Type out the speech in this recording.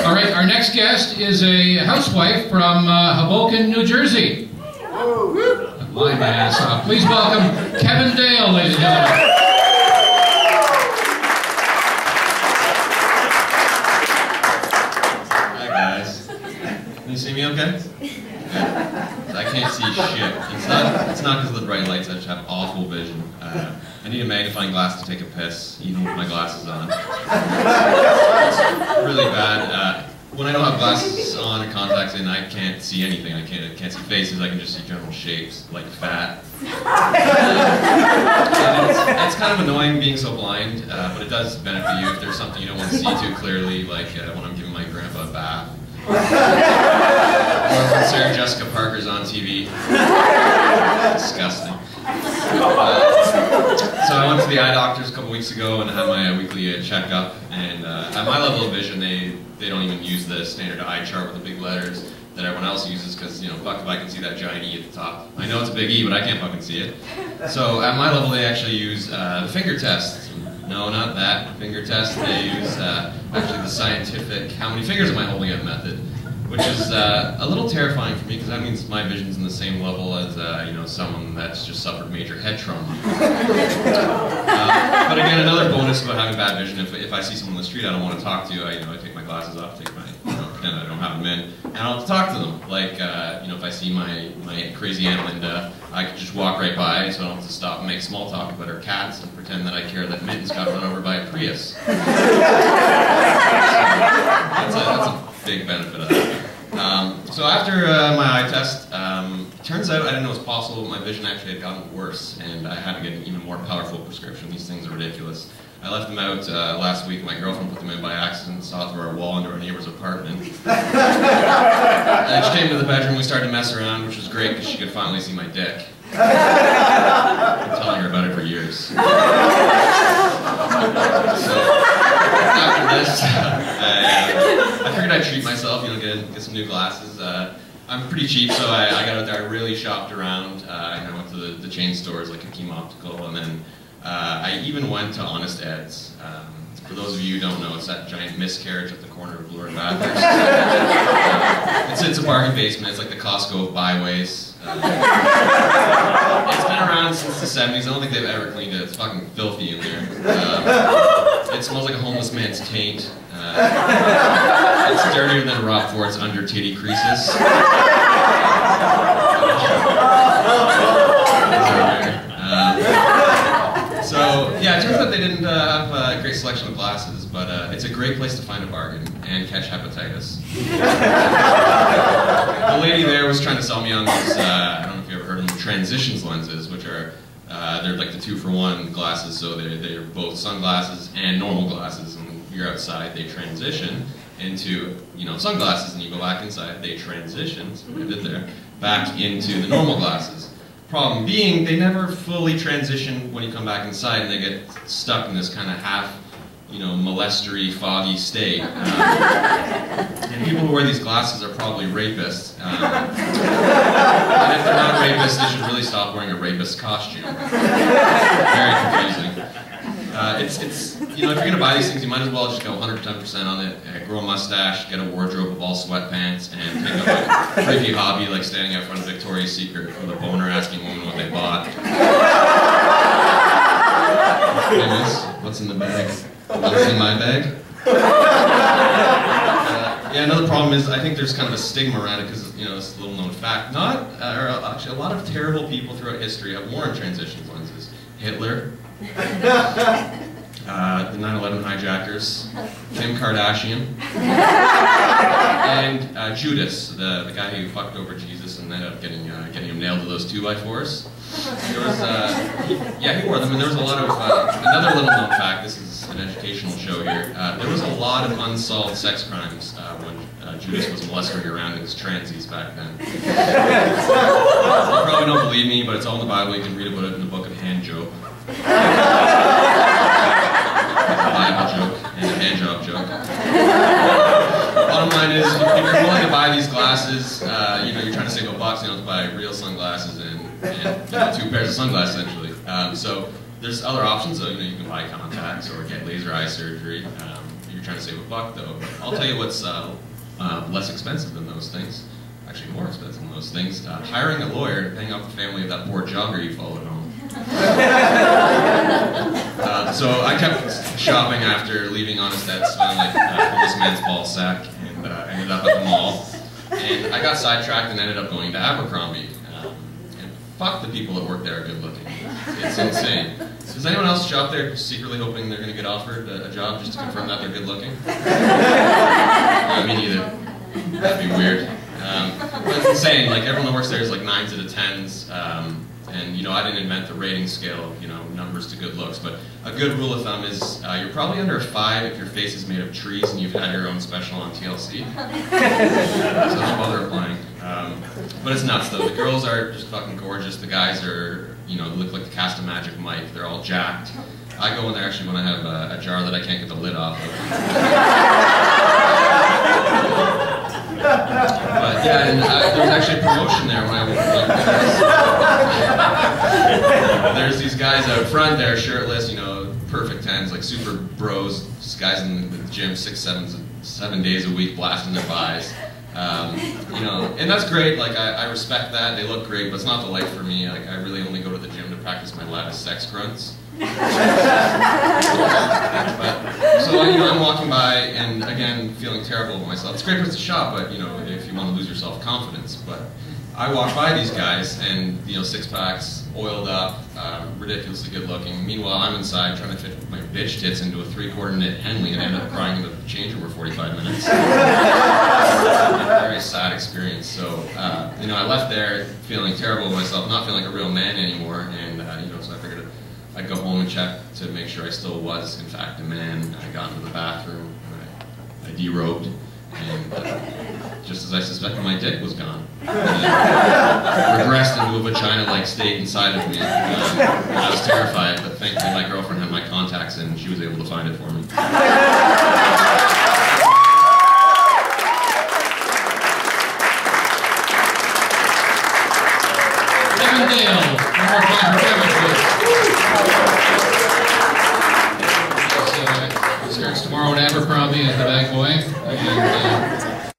All right, our next guest is a housewife from Hoboken, New Jersey. Line my ass off. Please welcome Kevin Dale, ladies and gentlemen. Hi guys. Can you see me okay? I can't see shit. It's not because of the bright lights, I just have awful vision. I need a magnifying glass to take a piss, even with my glasses on. It's really bad. When I don't have glasses on or contacts in, I can't see anything. I can't see faces, I can just see general shapes, like fat. It's kind of annoying being so blind, but it does benefit you if there's something you don't want to see too clearly, like when I'm giving my grandpa a bath. Or when Sarah Jessica Parker's on TV. Disgusting. So I went to the eye doctors a couple weeks ago and had my weekly checkup, and at my level of vision, they don't even use the standard eye chart with the big letters that everyone else uses, because, you know, fuck if I can see that giant E at the top. I know it's a big E, but I can't fucking see it. So at my level, they actually use the finger test. No, not that finger test. They use actually the scientific how many fingers am I holding up method, which is a little terrifying for me, because that means my vision's in the same level as you know, someone that's just suffered major head trauma. But again, another bonus about having bad vision: if I see someone on the street I don't want to talk to, I take my glasses off, take my pretend I don't have them in, and I don't have to talk to them. Like you know, if I see my crazy Aunt Linda, I could just walk right by, so I don't have to stop and make small talk about her cats and pretend that I care that Mittens got run over by a Prius. That's a big benefit of that. So after my eye test, turns out I didn't know it was possible, but my vision actually had gotten worse, and I had to get an even more powerful prescription. These things are ridiculous. I left them out last week. My girlfriend put them in by accident, saw through our wall into our neighbor's apartment. And she came to the bedroom, we started to mess around, which was great because she could finally see my dick. I've been telling her about it for years. So, after this, I figured I'd treat myself, you know, get some new glasses. I'm pretty cheap, so I got out there, I really shopped around. I went to the chain stores like Hakeem Optical, and then I even went to Honest Ed's. For those of you who don't know, it's that giant miscarriage at the corner of Bloor and Bathurst. It's a bargain basement. It's like the Costco of byways. It's been around since the 70s. I don't think they've ever cleaned it. It's fucking filthy in there. It smells like a homeless man's taint. It's dirtier than Rob Ford's under titty creases. So, yeah, it turns out they didn't have a great selection of glasses, but it's a great place to find a bargain and catch hepatitis. The lady there was trying to sell me on these, I don't know if you ever heard of them, transitions lenses, which are, they're like the 2-for-1 glasses, so they're both sunglasses and normal glasses, and when you're outside, they transition into, you know, sunglasses, and you go back inside, they transition, so what I did there, back into the normal glasses. Problem being, they never fully transition when you come back inside, and they get stuck in this kind of half, you know, molestery, foggy state. And people who wear these glasses are probably rapists. And if they're not rapists, they should really stop wearing a rapist costume. Very confusing. It's you know, if you're going to buy these things, you might as well just go 110% on it, grow a mustache, get a wardrobe of all sweatpants, and take up a creepy hobby like standing out front of Victoria's Secret with a boner asking women what they bought. What's in the bag? What's in my bag? Yeah, another problem is I think there's kind of a stigma around it because, you know, it's a little known fact. Actually, a lot of terrible people throughout history have worn transitions lenses. Hitler. The 9/11 hijackers, Kim Kardashian, and Judas, the guy who fucked over Jesus and ended up getting him nailed to those 2x4s. There was, yeah, he wore them, and there was a lot of, another little known fact, this is an educational show here, there was a lot of unsolved sex crimes when Judas was molesting around his transies back then. You probably don't believe me, but it's all in the Bible, you can read about it in the book of Hand Job. A Bible joke and a hand job joke. Bottom line is, if you're willing to buy these glasses, you know, you're trying to save $1, you know, to buy real sunglasses and you know, 2 pairs of sunglasses essentially. So there's other options. So, you know, you can buy contacts or get laser eye surgery. You're trying to save a buck, though. I'll tell you what's less expensive than those things. Actually, more expensive than those things. Hiring a lawyer and paying off the family of that poor jogger you followed home. So I kept shopping after leaving Honest Ed, smelling like a homeless man's ball sack, and ended up at the mall. And I got sidetracked and ended up going to Abercrombie. And fuck, the people that work there are good looking. It's insane. Does anyone else shop there secretly hoping they're going to get offered a job just to confirm that they're good looking? Me neither. That'd be weird. But it's insane. Like, everyone that works there is like 9s out of 10s. And, you know, I didn't invent the rating scale, you know, numbers to good looks, but a good rule of thumb is you're probably under a 5 if your face is made of trees and you've had your own special on TLC. So don't bother applying. But it's nuts, though. The girls are just fucking gorgeous. The guys are, you know, look like the cast of Magic Mike. They're all jacked. I go in there actually when I have a jar that I can't get the lid off of. But yeah, and there was actually a promotion there when I went. There's these guys out front there, shirtless, you know, perfect 10s, like super bros, just guys in the gym 7 days a week blasting their thighs. You know, and that's great, like I respect that, they look great, but it's not the life for me. Like, I really only go to the gym to practice my loudest sex grunts. But, so, you know, I'm walking by and again feeling terrible about myself. It's a great place to shop, but you know, if you want to lose your self-confidence. But I walk by these guys and, you know, 6-packs, oiled up, ridiculously good looking. Meanwhile, I'm inside trying to fit my bitch tits into a 3/4 knit Henley and end up crying in the change room for 45 minutes. Very sad experience. So, you know, I left there feeling terrible about myself, not feeling like a real man anymore, and you know, so I figured I'd go home and check to make sure I still was, in fact, a man. I got into the bathroom, I derobed, and just as I suspected, my dick was gone. And regressed into a vagina-like state inside of me. And I was terrified, but thankfully my girlfriend had my contacts and she was able to find it for me.